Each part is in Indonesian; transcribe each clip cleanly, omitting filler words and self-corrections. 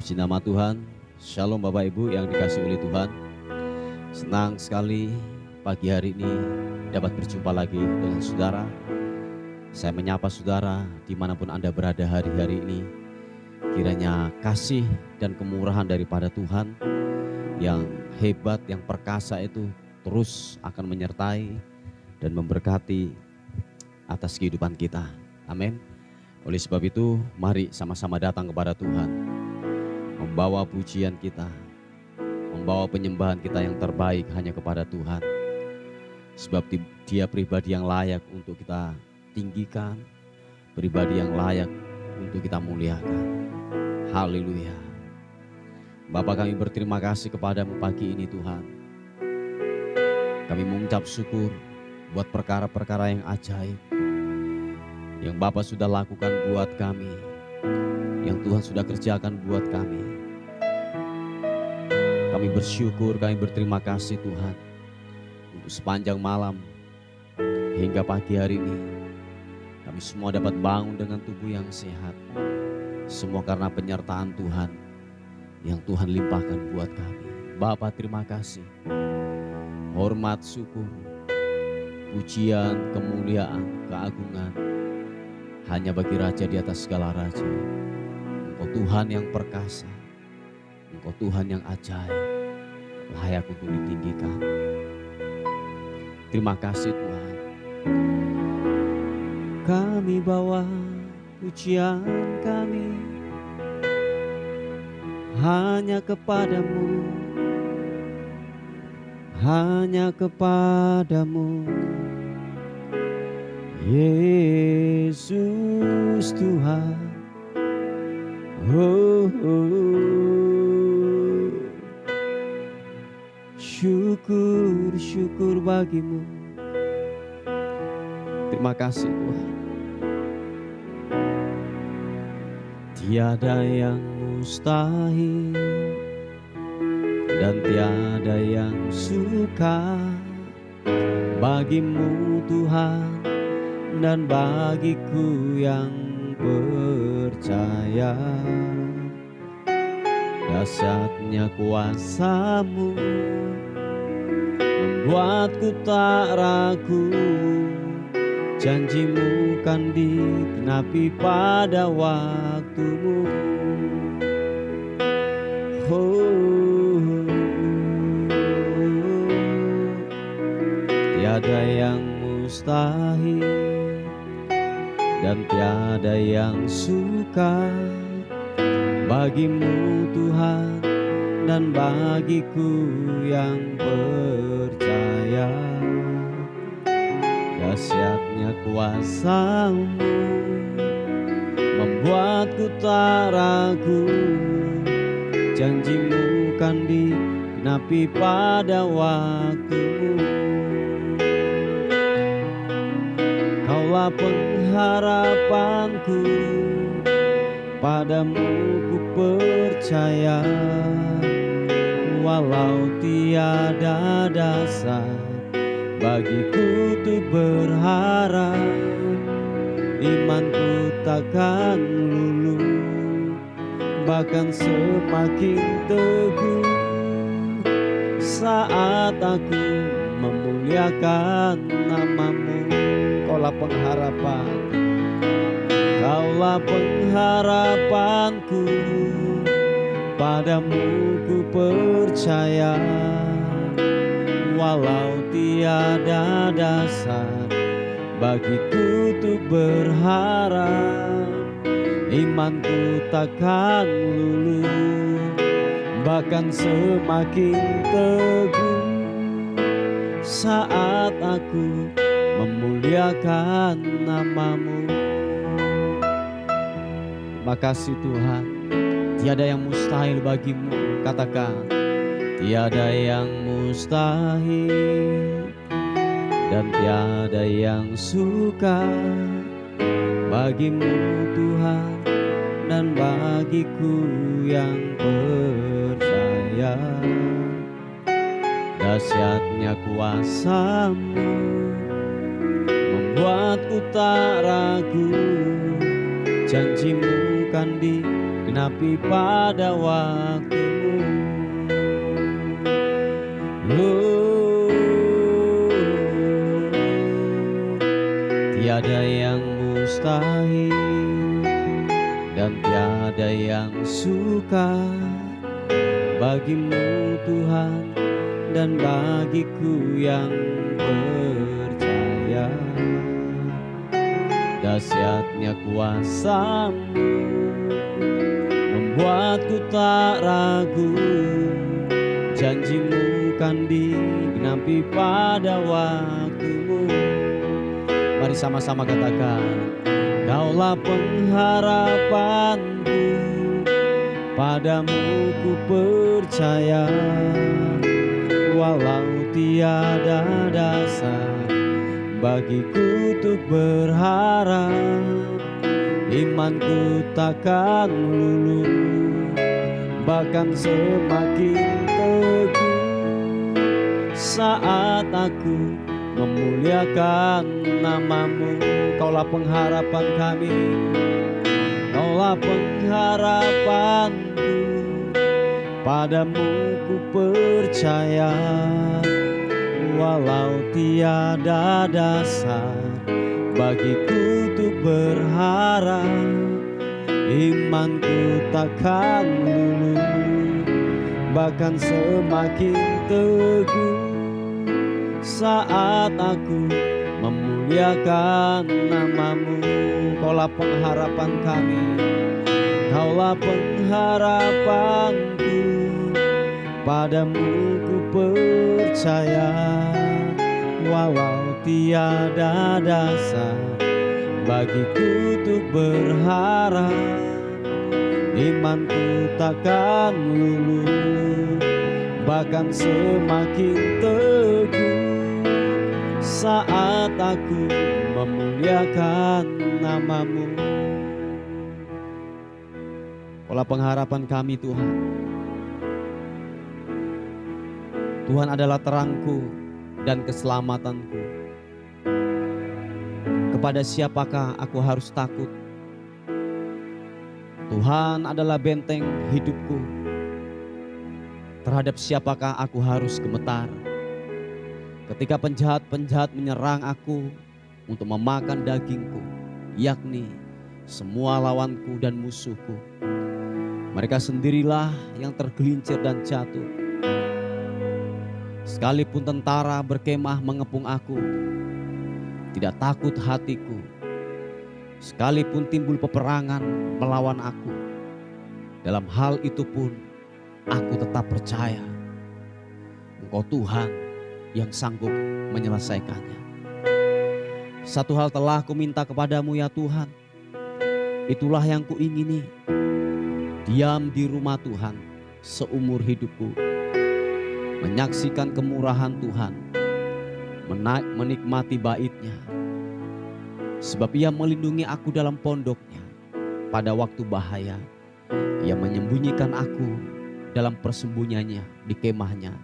Puji nama Tuhan. Shalom Bapak Ibu yang dikasihi oleh Tuhan. Senang sekali pagi hari ini dapat berjumpa lagi dengan saudara. Saya menyapa saudara dimanapun Anda berada hari-hari ini. Kiranya kasih dan kemurahan daripada Tuhan yang hebat, yang perkasa itu terus akan menyertai dan memberkati atas kehidupan kita. Amin. Oleh sebab itu, mari sama-sama datang kepada Tuhan, membawa pujian kita, membawa penyembahan kita yang terbaik hanya kepada Tuhan. Sebab Dia pribadi yang layak untuk kita tinggikan, pribadi yang layak untuk kita muliakan. Haleluya. Bapa, kami berterima kasih kepadamu pagi ini Tuhan. Kami mengucap syukur buat perkara-perkara yang ajaib yang Bapa sudah lakukan buat kami, yang Tuhan sudah kerjakan buat kami. Kami bersyukur, kami berterima kasih Tuhan untuk sepanjang malam hingga pagi hari ini. Kami semua dapat bangun dengan tubuh yang sehat. Semua karena penyertaan Tuhan yang Tuhan limpahkan buat kami. Bapa, terima kasih. Hormat, syukur, pujian, kemuliaan, keagungan hanya bagi Raja di atas segala raja. Engkau Tuhan yang perkasa, Engkau Tuhan yang ajaib, layak untuk ditinggikan. Terima kasih Tuhan. Kami bawa pujian kami hanya kepadamu, hanya kepadamu, Yesus Tuhan. Oh, oh. Syukur, syukur bagimu. Terima kasih Tuhan. Tiada yang mustahil dan tiada yang sukar bagimu Tuhan, dan bagiku yang percaya. Dahsyatnya kuasa-Mu membuatku tak ragu. Janji-Mu kan digenapi pada waktu-Mu. Oh, tiada yang mustahil dan tiada yang sukar bagimu Tuhan, dan bagiku yang percaya. Dahsyatnya kuasa-Mu membuatku tak ragu. Janji-Mu kan digenapi pada waktu-Mu. Kaulah pengharapanku, padamu ku percaya. Walau tiada dasar bagiku tuh berharap, imanku takkan luluh, bahkan semakin teguh saat aku memuliakan nama-Mu. Kaulah pengharapan, Kaulah pengharapanku, padamu ku percaya. Walau tiada dasar bagiku tuh berharap, imanku takkan luluh, bahkan semakin teguh saat aku memuliakan nama-Mu. Terima kasih Tuhan. Tiada yang mustahil bagimu. Katakan, tiada yang mustahil dan tiada yang sukar bagimu Tuhan, dan bagiku yang percaya. Dahsyatnya kuasa-Mu membuatku tak ragu. Janji-Mu kan di genapi pada waktumu. Tiada yang mustahil dan tiada yang sukar bagimu Tuhan dan bagiku yang percaya. Dahsyatnya kuasa-Mu membuatku tak ragu, janji-Mu kan digenapi pada waktumu. Mari sama-sama katakan, Kaulah pengharapanku, padamu ku percaya. Walau tiada dasar bagiku untuk berharap, imanku takkan luluh, bahkan semakin teguh saat aku memuliakan nama-Mu. Kaulah pengharapan kami, Kaulah pengharapanku, padamu ku percaya. Walau tiada dasar bagiku untuk berharap, imanku takkan luluh, bahkan semakin teguh saat aku memuliakan nama-Mu. Kaulah pengharapan kami, Kaulah pengharapanku, padamu ku percaya. Walau tiada dasar bagiku untuk berharap, imanku takkan luluh, bahkan semakin teguh saat aku memuliakan nama-Mu. Kaulah pengharapan kami Tuhan. Tuhan adalah terangku dan keselamatanku. Kepada siapakah aku harus takut? Tuhan adalah benteng hidupku. Terhadap siapakah aku harus gemetar? Ketika penjahat-penjahat menyerang aku untuk memakan dagingku, yakni semua lawanku dan musuhku, mereka sendirilah yang tergelincir dan jatuh. Sekalipun tentara berkemah mengepung aku, tidak takut hatiku. Sekalipun timbul peperangan melawan aku, dalam hal itu pun aku tetap percaya Engkau Tuhan yang sanggup menyelesaikannya. Satu hal telah ku minta kepadamu ya Tuhan, itulah yang kuingini, diam di rumah Tuhan seumur hidupku, menyaksikan kemurahan Tuhan, menikmati bait-Nya, sebab Ia melindungi aku dalam pondok-Nya pada waktu bahaya. Ia menyembunyikan aku dalam persembunyiannya di kemahnya.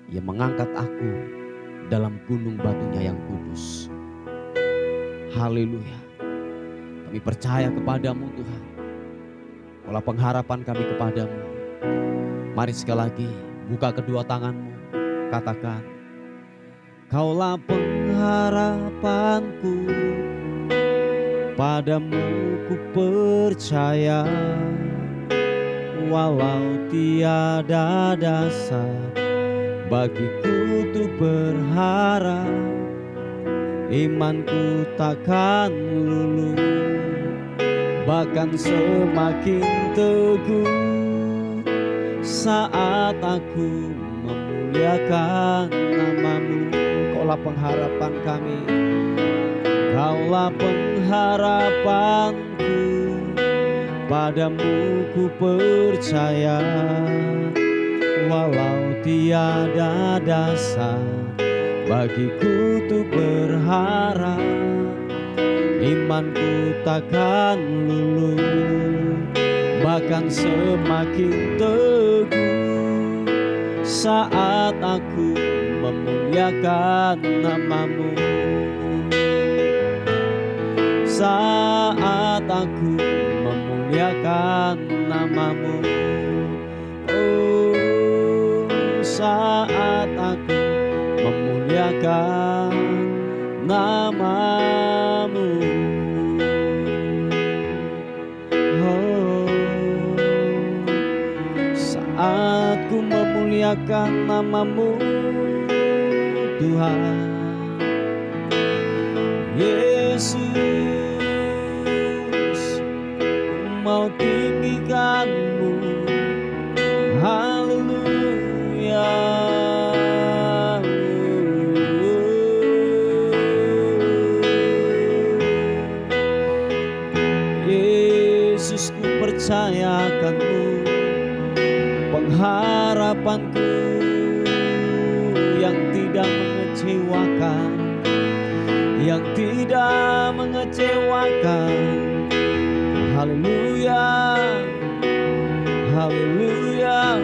Ia mengangkat aku dalam gunung batunya yang kudus. Haleluya. Kami percaya kepadamu Tuhan. Kaulah pengharapan kami kepadamu. Mari sekali lagi buka kedua tanganmu, katakan, Kaulah pengharapanku, padamu ku percaya. Walau tiada dasar bagiku untuk berharap, imanku takkan luluh, bahkan semakin teguh saat aku memuliakan nama-Mu. Kaulah pengharapan kami, Kaulah pengharapanku, padamu ku percaya. Walau tiada dasar bagiku untuk berharap, imanku takkan luluh, bahkan semakin teguh saat aku memuliakan nama-Mu. Saat aku memuliakan memuliakan namamu. Oh, saat aku memuliakan namamu. Oh, saat ku memuliakan namamu Tuhan Yesus, ku mau tinggikan-Mu. Haleluya. Yesus, ku percayakan-Mu pengharapanku yang tidak mengecewakan, yang tidak mengecewakan. Haleluya, haleluya.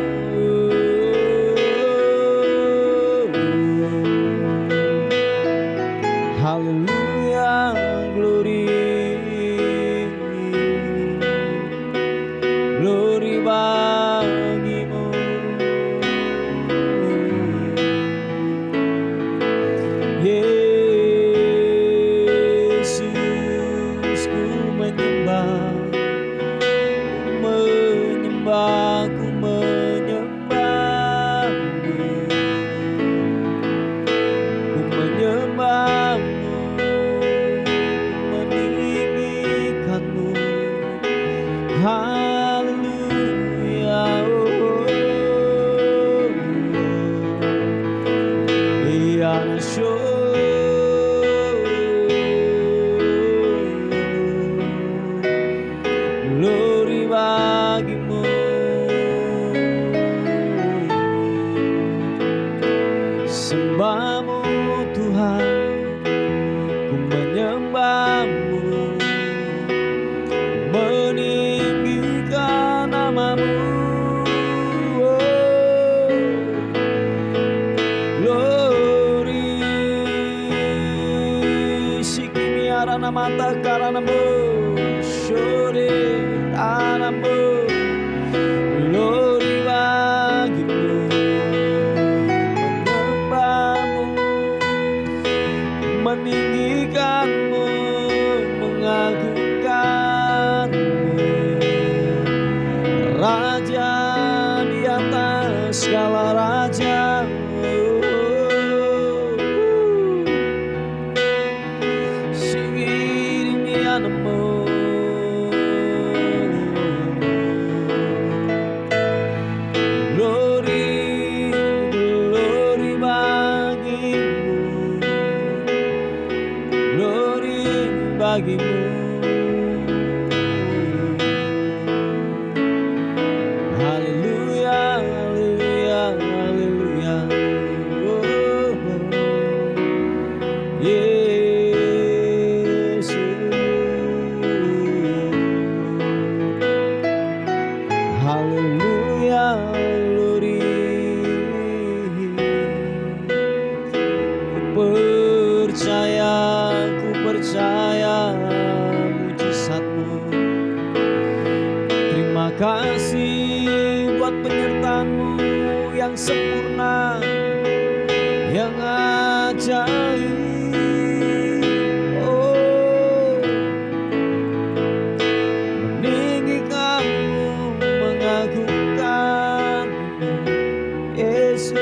Haleluya, glory, glory bagimu. Yesus, ku menyembah, ku menyembah-Mu, ku menyembah-Mu, ku meninggikan-Mu. Haleluya. Iya nasyo, glory bagimu. Sembah-Mu Tuhan, ku menyembah-Mu, meninggikan nama-Mu. Oh, glory, sikimiara namata karana-Mu, syore anamu. Glory bagimu, menyembah-Mu, meninggikan-Mu, mengagungkan-Mu. Raja di atas segala raja. Singirimianamu. Bagimu. Haleluya, haleluya, haleluya. Oh, Yesus. Haleluya, glory. Ku percaya mujizat-Mu. Terima kasih buat penyertaan-Mu yang sempurna, yang ajaib. Oh, meninggikan-Mu, mengagungkan-Mu, Yesus.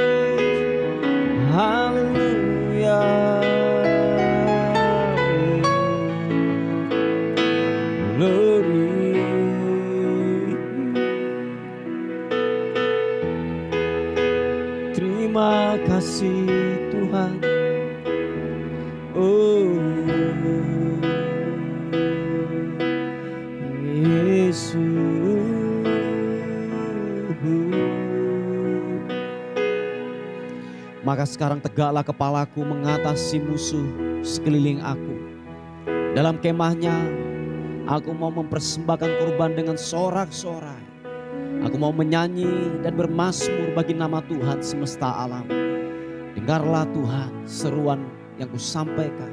Haleluya. Glory. Terima kasih Tuhan. Oh, Yesus. Maka sekarang tegaklah kepalaku mengatasi musuh sekeliling aku. Dalam kemahnya aku mau mempersembahkan kurban dengan sorak-sorai. Aku mau menyanyi dan bermazmur bagi nama Tuhan semesta alam. Dengarlah Tuhan seruan yang kusampaikan.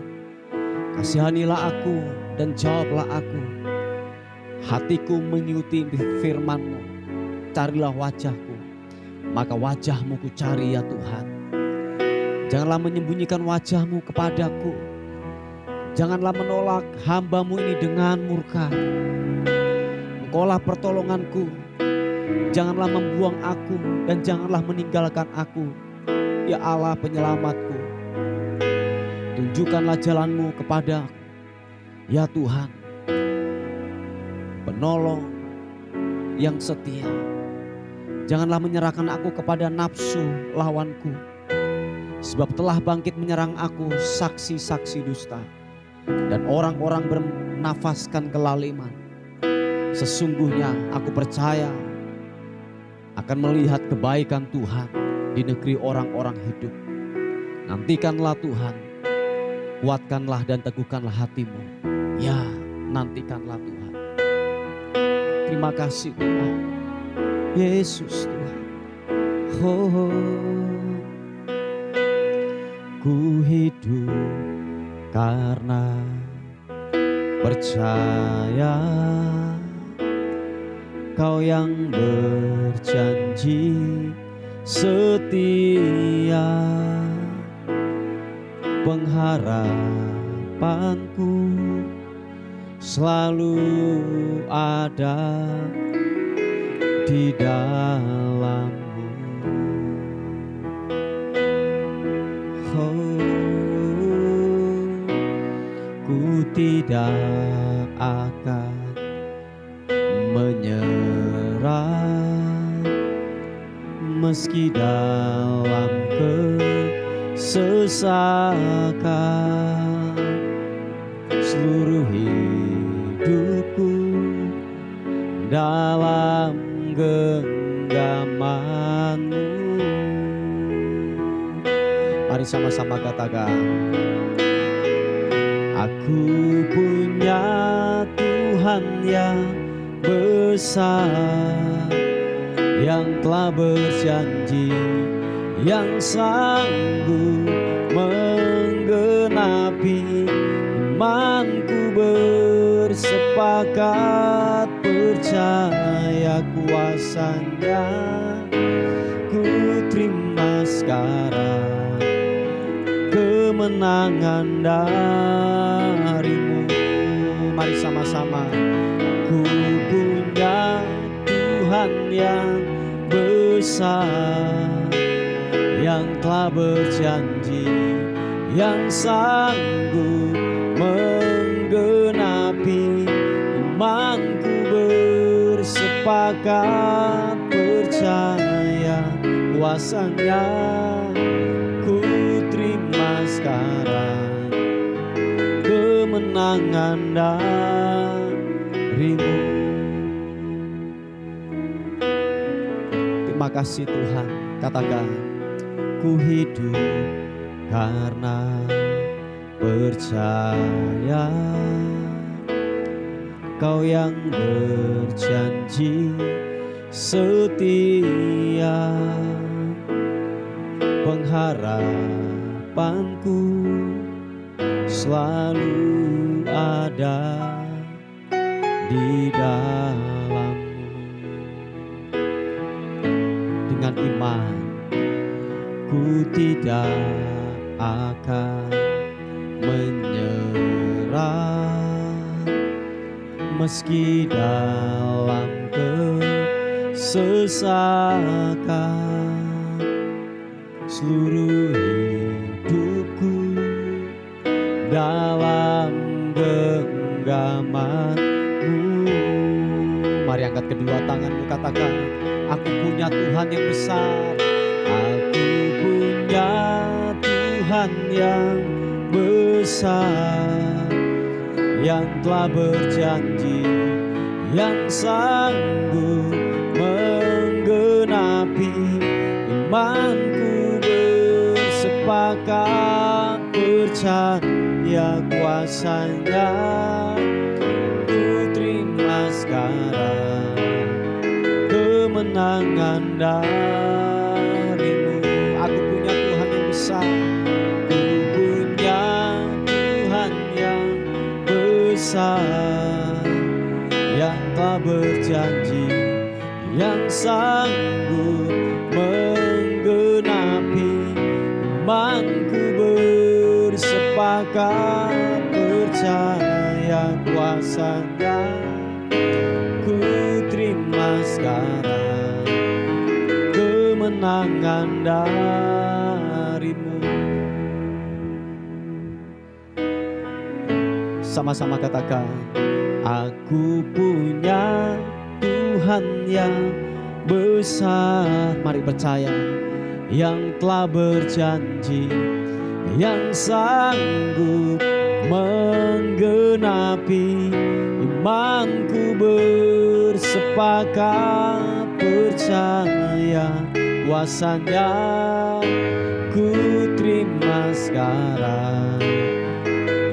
Kasihanilah aku dan jawablah aku. Hatiku mengikuti firman-Mu. Carilah wajah-Ku, maka wajah-Mu ku cari ya Tuhan. Janganlah menyembunyikan wajah-Mu kepadaku. Janganlah menolak hamba-Mu ini dengan murka. Engkaulah pertolonganku. Janganlah membuang aku dan janganlah meninggalkan aku. Ya Allah penyelamatku. Tunjukkanlah jalan-Mu kepada aku. Ya Tuhan, penolong yang setia. Janganlah menyerahkan aku kepada nafsu lawanku. Sebab telah bangkit menyerang aku saksi-saksi dusta. Dan orang-orang bernafaskan kelaliman. Sesungguhnya aku percaya akan melihat kebaikan Tuhan di negeri orang-orang hidup. Nantikanlah Tuhan, kuatkanlah dan teguhkanlah hatimu. Ya, nantikanlah Tuhan. Terima kasih Tuhan, Yesus Tuhan. Oh, ku hidup karena percaya Kau yang berjanji setia. Pengharapanku selalu ada di dalam-Mu. Oh, ku tidak akan menyerah meski dalam kesesakan. Seluruh hidupku dalam genggaman-Mu. Mari sama-sama katakan, aku punya Tuhan yang besar, yang telah berjanji, yang sanggup menggenapi imanku. Bersepakat percaya kuasa-Nya, ku terima sekarang kemenangan dari-Mu. Mari sama-sama. Ku punya Tuhan yang besar, yang telah berjanji, yang sanggup menggenapi imanku. Bersepakat percaya kuasa-Nya, ku terima sekarang kemenangan dari-Mu. Terima kasih Tuhan. Katakan, ku hidup karena percaya Kau yang berjanji setia. Pengharapanku selalu ada di dalam-Mu. Dengan iman ku tidak akan menyerah meski dalam kesesakan. Seluruh hidupku dalam genggaman-Mu. Mari angkat kedua tanganmu, katakan, aku punya Tuhan yang besar. Aku punya Tuhan yang besar, yang telah berjanji, yang sanggup menggenapi imanku. Bersepakat percaya kuasa-Nya, ku terima sekarang kemenangan dari-Mu. Aku punya Tuhan yang besar, ku punya Tuhan yang besar, yang sanggup menggenapi imanku bersepakat percaya kuasa-Nya. Ku terima sekarang kemenangan dari-Mu. Sama-sama katakan, aku punya Tuhan yang besar. Mari percaya, yang telah berjanji, yang sanggup menggenapi imanku bersepakat percaya kuasa-Nya. Ku terima sekarang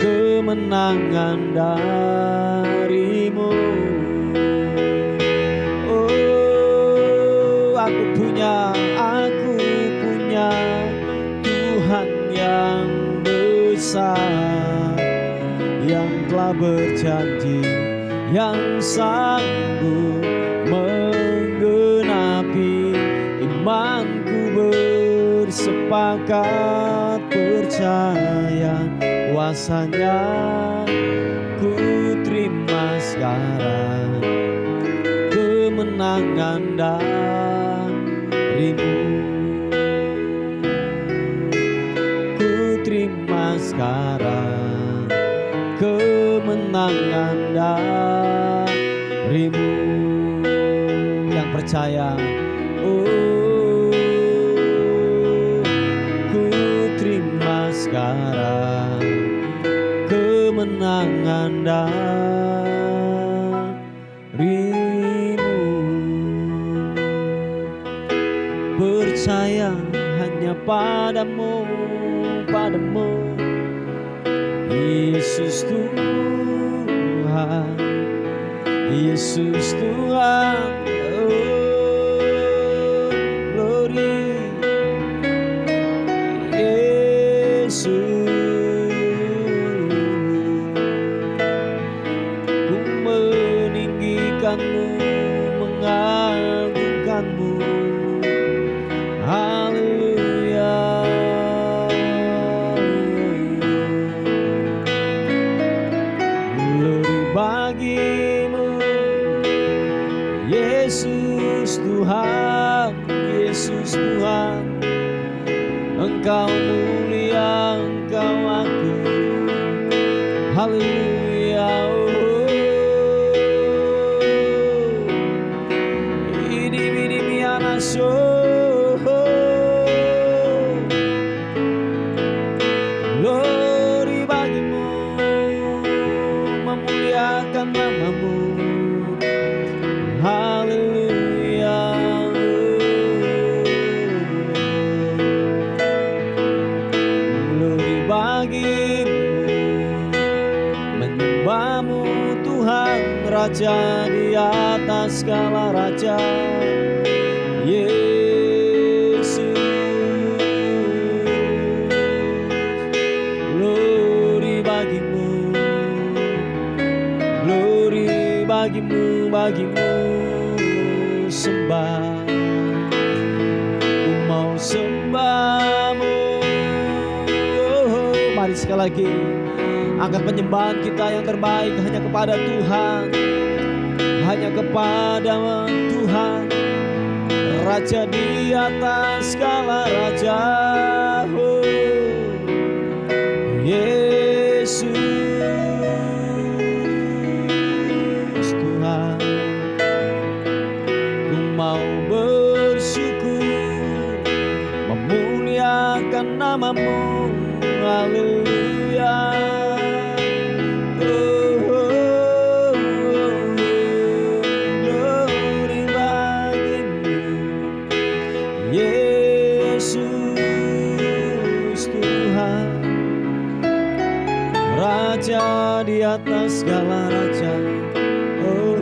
kemenangan dari-Mu. Oh, aku punya Tuhan yang besar, yang telah berjanji, yang sanggup menggenapi imanku bersepakat percaya kuasa-Nya. Ku terima sekarang kemenangan dari-Mu. Ku terima sekarang kemenangan dari-Mu. Yang percaya, oh, ku terima sekarang kemenangan dari-Mu. Percaya hanya padamu, Yesus Tuhan, Yesus Tuhan. Oh, glory Yesus. Ku meninggikan-Mu, mengagungkan-Mu. Haleluya. Glory bagi-Mu, Yesus Tuhan, Yesus Tuhan. Engkau mulia, Engkau agung. Haleluya. Ini anaso. Glory bagi-Mu, memuliakan nama-Mu. Haleluya. Glory bagi-Mu, menyembah-Mu Tuhan, Raja di atas segala raja. Yesus, glory bagi-Mu, glory bagi-Mu, sembah. Ku mau sembah-Mu. Oh, mari sekali lagi angkat penyembahan kita yang terbaik hanya kepada Tuhan, hanya kepada Tuhan, Raja di atas segala raja. Oh, Yesus Tuhan, ku mau bersyukur, memuliakan nama-Mu. Haleluya. Raja di atas segala raja. Oh,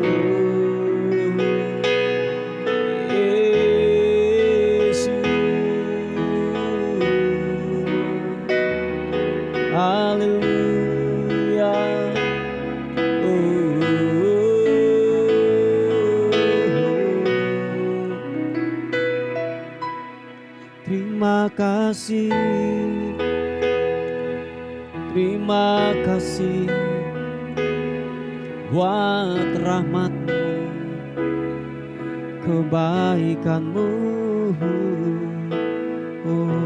Yesus. Haleluya. Oh, kasih, terima kasih buat rahmat-Mu, kebaikan-Mu. Oh,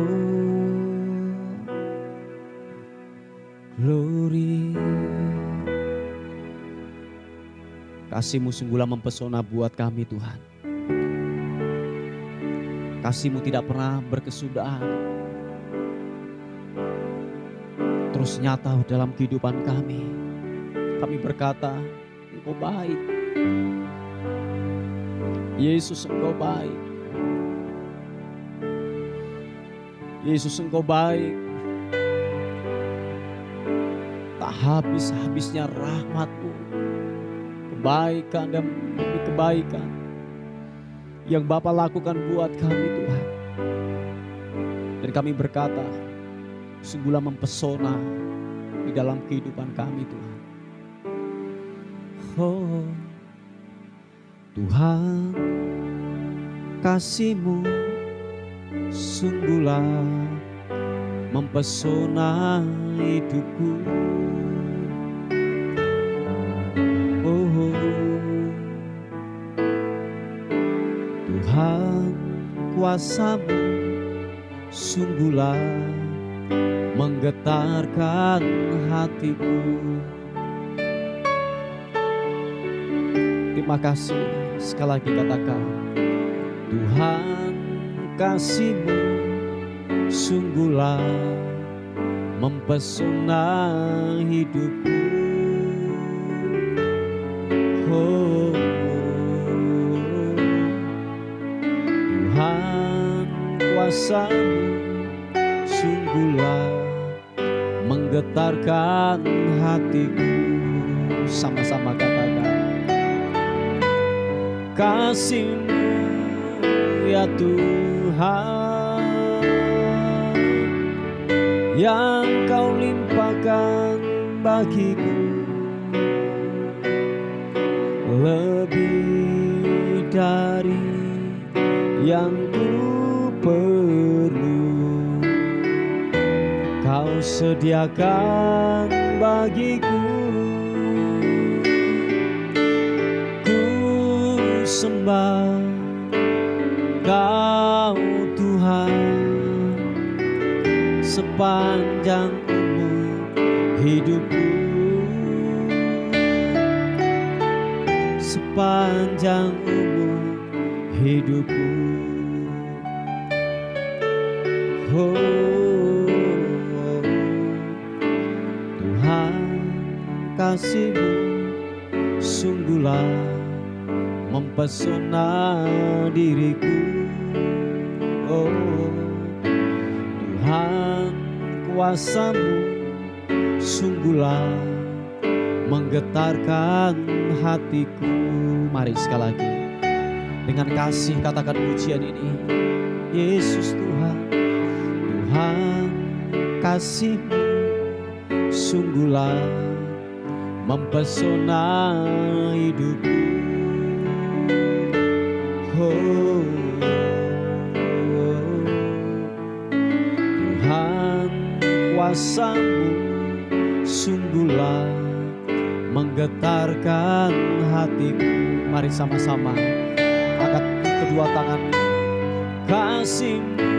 glory. Kasih-Mu sungguhlah mempesona buat kami Tuhan. Kasih-Mu tidak pernah berkesudahan, terus nyata dalam kehidupan kami. Kami berkata, Engkau baik. Yesus, Engkau baik. Yesus, Engkau baik. Tak habis-habisnya rahmat-Mu, kebaikan dan demi kebaikan yang Bapa lakukan buat kami Tuhan. Dan kami berkata, sungguhlah mempesona di dalam kehidupan kami Tuhan. Oh Tuhan, kasih-Mu sungguhlah mempesona hidupku. Oh Tuhan, kuasa-Mu sungguhlah menggetarkan hatiku. Terima kasih, sekali lagi katakan, Tuhan, kasih-Mu sungguhlah mempesona hidupku. Oh Tuhan, kuasa-Mu sungguhlah menggetarkan hatiku. Sama-sama katakan, kasih-Mu ya Tuhan, yang Kau limpahkan bagiku, lebih dari yang ku perlu. Kau sediakan bagiku. Ku sembah Kau Tuhan sepanjang umur hidupku, sepanjang umur hidupku. Oh Tuhan, kasih-Mu sungguhlah mempesona diriku. Oh Tuhan, kuasa-Mu sungguhlah menggetarkan hatiku. Mari sekali lagi dengan kasih katakan pujian ini. Yesus Tuhan, Tuhan, kasih-Mu sungguhlah mempesona hidupku. Oh Tuhan, kuasa-Mu sungguhlah menggetarkan hatiku. Mari sama-sama angkat kedua tangan. Kasih-Mu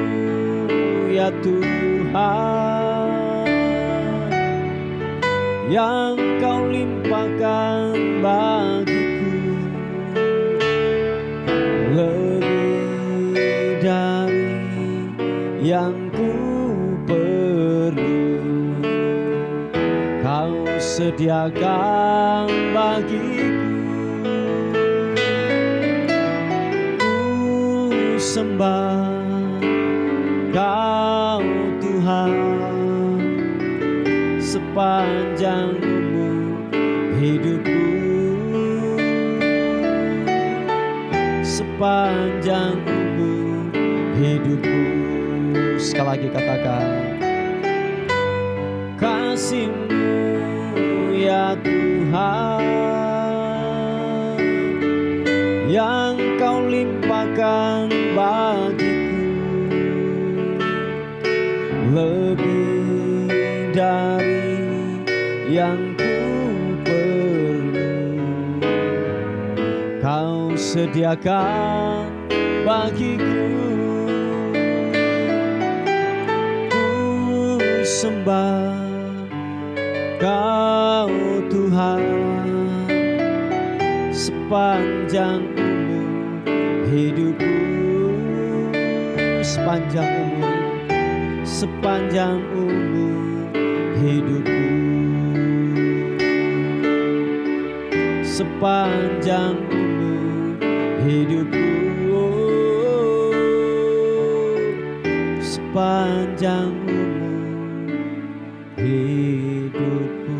ya Tuhan, yang Kau limpahkan bagiku, lebih dari yang ku perlu. Kau sediakan bagiku. Ku sembah Kau Tuhan sepanjang umur hidupku, sepanjang umur hidupku. Sekali lagi katakan, kasih-Mu ya Tuhan, yang Kau limpahkan bagiku, yang ku perlu Kau sediakan bagiku. Ku sembah Kau Tuhan sepanjang umur hidupku, sepanjang umur hidupku, sepanjang umur hidupku, sepanjang umur hidupku.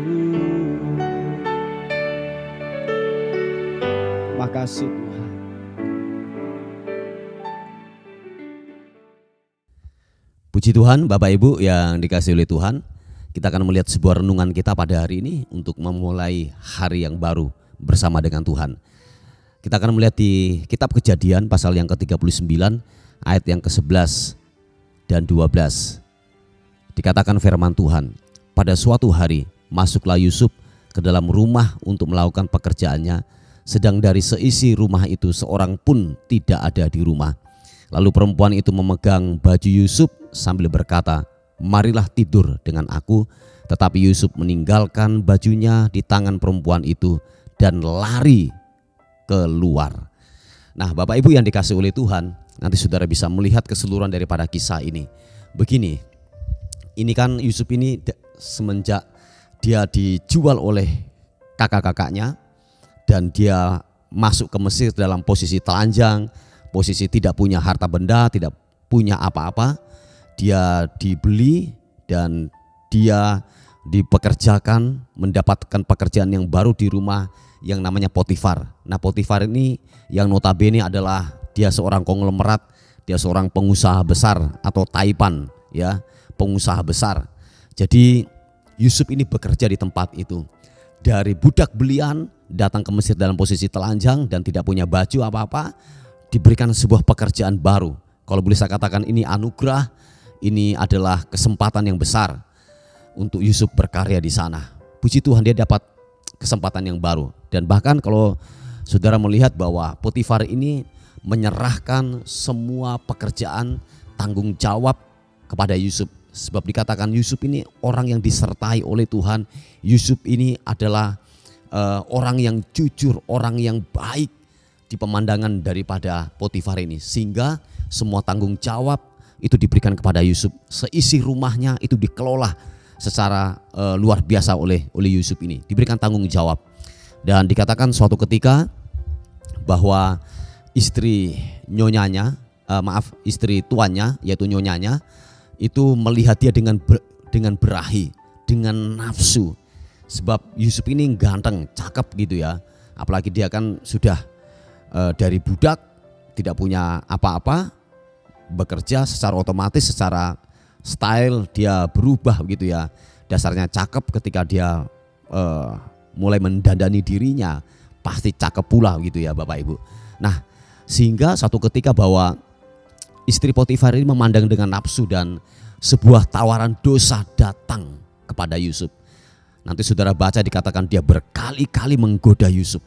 Makasih Tuhan. Puji Tuhan, Bapak Ibu yang dikasihi oleh Tuhan. Kita akan melihat sebuah renungan kita pada hari ini untuk memulai hari yang baru bersama dengan Tuhan. Kita akan melihat di kitab Kejadian pasal yang ke-39 ayat yang ke-11 dan 12. Dikatakan firman Tuhan, pada suatu hari masuklah Yusuf ke dalam rumah untuk melakukan pekerjaannya, sedang dari seisi rumah itu seorang pun tidak ada di rumah. Lalu perempuan itu memegang baju Yusuf sambil berkata, marilah tidur dengan aku. Tetapi Yusuf meninggalkan bajunya di tangan perempuan itu dan lari keluar. Nah, Bapak Ibu yang dikasihi oleh Tuhan, nanti saudara bisa melihat keseluruhan daripada kisah ini. Begini, ini kan Yusuf ini semenjak dia dijual oleh kakak-kakaknya dan dia masuk ke Mesir dalam posisi telanjang, posisi tidak punya harta benda, tidak punya apa-apa. Dia dibeli dan dia dipekerjakan, mendapatkan pekerjaan yang baru di rumah yang namanya Potifar. Nah, Potifar ini yang notabene adalah dia seorang konglomerat, dia seorang pengusaha besar atau taipan, ya, pengusaha besar. Jadi Yusuf ini bekerja di tempat itu. Dari budak belian datang ke Mesir dalam posisi telanjang dan tidak punya baju apa-apa, diberikan sebuah pekerjaan baru. Kalau boleh saya katakan ini anugerah, ini adalah kesempatan yang besar untuk Yusuf berkarya di sana. Puji Tuhan, dia dapat kesempatan yang baru. Dan bahkan kalau saudara melihat bahwa Potifar ini menyerahkan semua pekerjaan, tanggung jawab kepada Yusuf. Sebab dikatakan Yusuf ini orang yang disertai oleh Tuhan. Yusuf ini adalah orang yang jujur, orang yang baik di pemandangan daripada Potifar ini. Sehingga semua tanggung jawab itu diberikan kepada Yusuf. Seisi rumahnya itu dikelola secara luar biasa oleh Yusuf ini. Diberikan tanggung jawab. Dan dikatakan suatu ketika bahwa istri tuannya yaitu nyonyanya itu melihat dia dengan berahi, dengan nafsu. Sebab Yusuf ini ganteng, cakep gitu ya. Apalagi dia kan sudah dari budak, tidak punya apa-apa, bekerja secara otomatis, secara style dia berubah begitu ya. Dasarnya cakep, ketika dia mulai mendandani dirinya pasti cakep pula gitu ya Bapak Ibu. Nah, sehingga satu ketika bahwa istri Potifar ini memandang dengan nafsu dan sebuah tawaran dosa datang kepada Yusuf. Nanti saudara baca dikatakan dia berkali-kali menggoda Yusuf.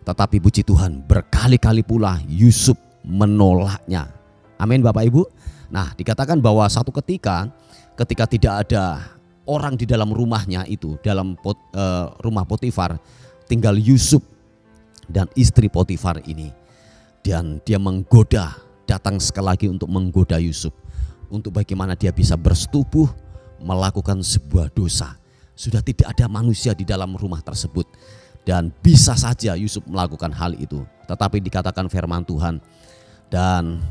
Tetapi puji Tuhan, berkali-kali pula Yusuf menolaknya. Amin Bapak Ibu. Nah, dikatakan bahwa satu ketika tidak ada orang di dalam rumahnya itu, dalam rumah Potifar, tinggal Yusuf dan istri Potifar ini. Dan dia menggoda, datang sekali lagi untuk menggoda Yusuf. Untuk bagaimana dia bisa bersetubuh melakukan sebuah dosa. Sudah tidak ada manusia di dalam rumah tersebut. Dan bisa saja Yusuf melakukan hal itu. Tetapi dikatakan firman Tuhan, dan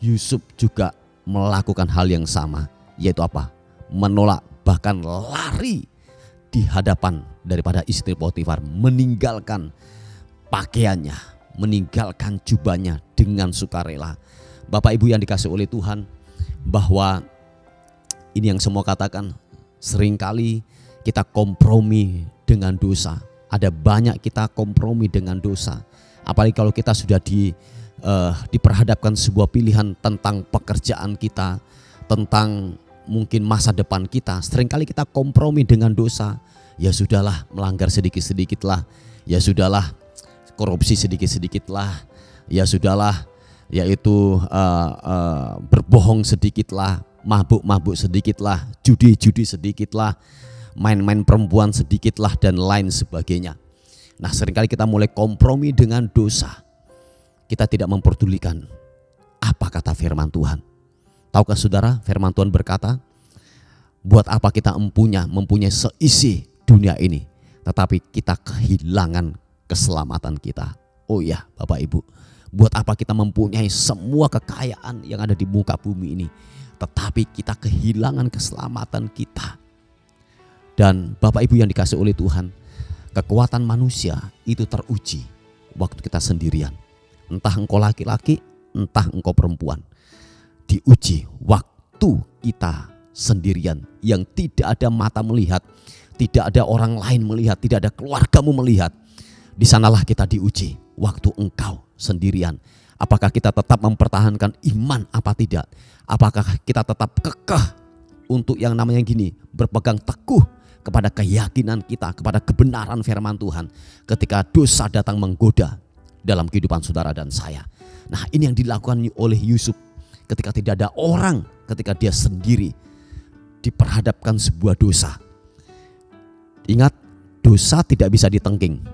Yusuf juga melakukan hal yang sama, yaitu apa? Menolak, bahkan lari di hadapan daripada istri Potifar, meninggalkan pakaiannya, meninggalkan jubahnya dengan sukarela. Bapak Ibu yang dikasihi oleh Tuhan, bahwa ini yang semua katakan, seringkali kita kompromi dengan dosa. Ada banyak kita kompromi dengan dosa. Apalagi kalau kita sudah diperhadapkan sebuah pilihan tentang pekerjaan kita, tentang mungkin masa depan kita. Seringkali kita kompromi dengan dosa. ya sudahlah melanggar sedikit-sedikit lah, ya sudahlah korupsi sedikit-sedikit lah, ya sudahlah yaitu berbohong sedikit lah, mabuk-mabuk sedikit lah, judi-judi sedikit lah, main-main perempuan sedikit lah, dan lain sebagainya. Nah, seringkali kita mulai kompromi dengan dosa. Kita tidak memperdulikan apa kata firman Tuhan. Tahukah saudara, firman Tuhan berkata, buat apa kita mempunyai seisi dunia ini, tetapi kita kehilangan keselamatan kita. Oh ya Bapak Ibu, buat apa kita mempunyai semua kekayaan yang ada di muka bumi ini, tetapi kita kehilangan keselamatan kita. Dan Bapak Ibu yang dikasih oleh Tuhan, kekuatan manusia itu teruji waktu kita sendirian. Entah engkau laki-laki, entah engkau perempuan, diuji waktu kita sendirian, yang tidak ada mata melihat, tidak ada orang lain melihat, tidak ada keluargamu melihat. Di sanalah kita diuji waktu engkau sendirian. Apakah kita tetap mempertahankan iman apa tidak? Apakah kita tetap kekeh untuk yang namanya gini, berpegang teguh kepada keyakinan kita, kepada kebenaran firman Tuhan ketika dosa datang menggoda dalam kehidupan saudara dan saya. Nah, ini yang dilakukan oleh Yusuf ketika tidak ada orang, ketika dia sendiri diperhadapkan sebuah dosa. Ingat, dosa tidak bisa ditengking.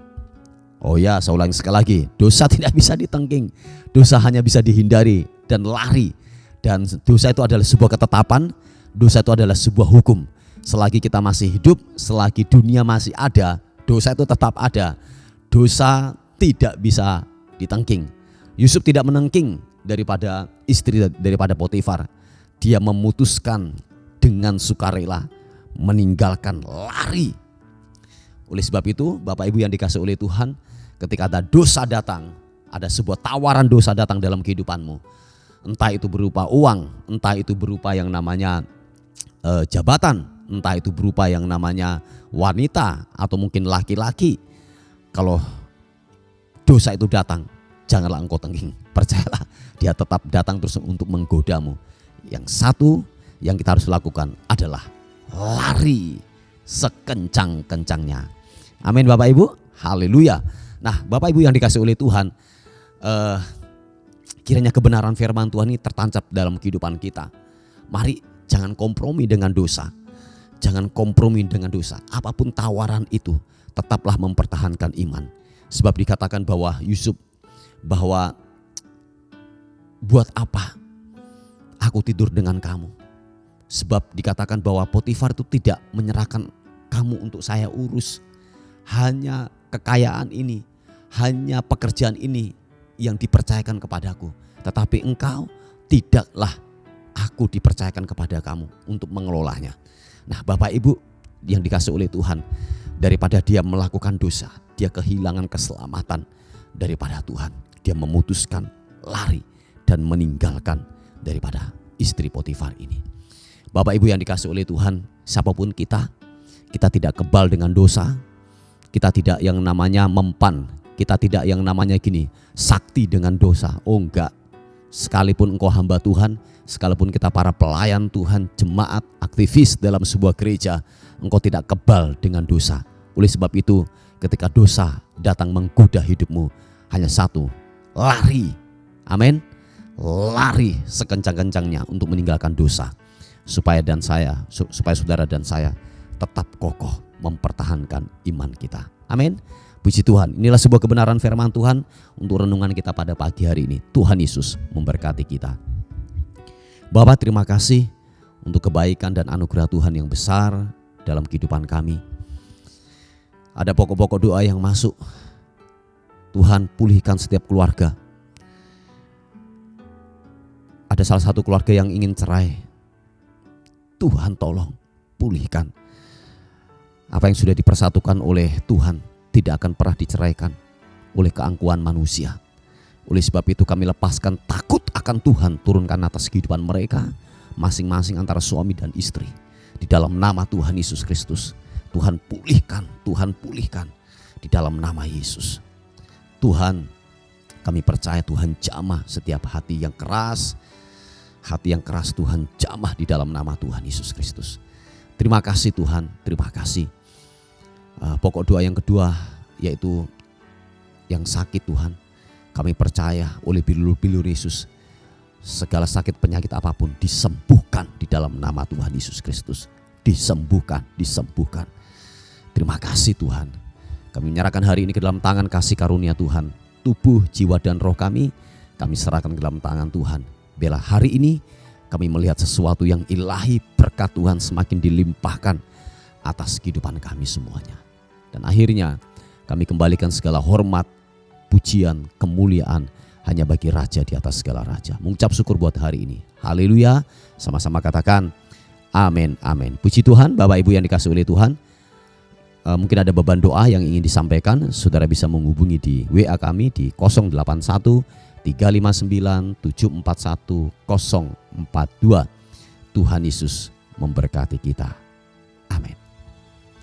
Oh ya, saya ulangi sekali lagi, dosa tidak bisa ditengking. Dosa hanya bisa dihindari dan lari. Dan dosa itu adalah sebuah ketetapan, dosa itu adalah sebuah hukum. Selagi kita masih hidup, selagi dunia masih ada, dosa itu tetap ada. Dosa tidak bisa ditengking. Yusuf tidak menengking daripada istri, daripada Potifar. Dia memutuskan dengan sukarela meninggalkan, lari. Oleh sebab itu, Bapak Ibu yang dikasih oleh Tuhan, ketika ada dosa datang, ada sebuah tawaran dosa datang dalam kehidupanmu, entah itu berupa uang, entah itu berupa yang namanya jabatan, entah itu berupa yang namanya wanita atau mungkin laki-laki. Kalau dosa itu datang, janganlah engkau tengking. Percayalah, dia tetap datang terus untuk menggodamu. Yang satu yang kita harus lakukan adalah lari sekencang-kencangnya. Amin Bapak Ibu, haleluya. Nah Bapak Ibu yang dikasih oleh Tuhan, kiranya kebenaran firman Tuhan ini tertancap dalam kehidupan kita. Mari jangan kompromi dengan dosa. Jangan kompromi dengan dosa. Apapun tawaran itu, tetaplah mempertahankan iman. Sebab dikatakan bahwa Yusuf, bahwa buat apa aku tidur dengan kamu? Sebab dikatakan bahwa Potifar itu tidak menyerahkan kamu untuk saya urus. Hanya kekayaan ini, hanya pekerjaan ini yang dipercayakan kepadaku. Tetapi engkau, tidaklah aku dipercayakan kepada kamu untuk mengelolanya. Nah Bapak Ibu yang dikasih oleh Tuhan, daripada dia melakukan dosa, dia kehilangan keselamatan daripada Tuhan. Dia memutuskan lari dan meninggalkan daripada istri Potifar ini. Bapak Ibu yang dikasih oleh Tuhan, siapapun kita tidak kebal dengan dosa. Kita tidak yang namanya mempan, kita tidak yang namanya gini, sakti dengan dosa. Oh enggak, sekalipun engkau hamba Tuhan, sekalipun kita para pelayan Tuhan, jemaat, aktivis dalam sebuah gereja, engkau tidak kebal dengan dosa. Oleh sebab itu, ketika dosa datang menggoda hidupmu, hanya satu, lari. Amin. Lari sekencang-kencangnya untuk meninggalkan dosa. Supaya saudara dan saya tetap kokoh mempertahankan iman kita. Amin. Puji Tuhan. Inilah sebuah kebenaran firman Tuhan untuk renungan kita pada pagi hari ini. Tuhan Yesus memberkati kita. Bapa, terima kasih untuk kebaikan dan anugerah Tuhan yang besar dalam kehidupan kami. Ada pokok-pokok doa yang masuk. Tuhan, pulihkan setiap keluarga. Ada salah satu keluarga yang ingin cerai. Tuhan tolong pulihkan. Apa yang sudah dipersatukan oleh Tuhan tidak akan pernah diceraikan oleh keangkuhan manusia. Oleh sebab itu kami lepaskan takut akan Tuhan turunkan atas kehidupan mereka masing-masing antara suami dan istri. Di dalam nama Tuhan Yesus Kristus, Tuhan pulihkan di dalam nama Yesus. Tuhan, kami percaya Tuhan jamah setiap hati yang keras. Hati yang keras Tuhan jamah di dalam nama Tuhan Yesus Kristus. Terima kasih Tuhan, terima kasih. Pokok doa yang kedua yaitu yang sakit Tuhan. Kami percaya oleh bilur-bilur Yesus, segala sakit penyakit apapun disembuhkan di dalam nama Tuhan Yesus Kristus. Disembuhkan, disembuhkan. Terima kasih Tuhan. Kami menyerahkan hari ini ke dalam tangan kasih karunia Tuhan. Tubuh, jiwa dan roh kami serahkan ke dalam tangan Tuhan. Bila hari ini kami melihat sesuatu yang ilahi, berkat Tuhan semakin dilimpahkan atas kehidupan kami semuanya. Dan akhirnya kami kembalikan segala hormat, pujian, kemuliaan hanya bagi Raja di atas segala raja. Mengucap syukur buat hari ini. Haleluya. Sama-sama katakan amin, amin. Puji Tuhan, Bapak Ibu yang dikasihi oleh Tuhan. Mungkin ada beban doa yang ingin disampaikan. Saudara bisa menghubungi di WA kami di 081 359 741 042. Tuhan Yesus memberkati kita.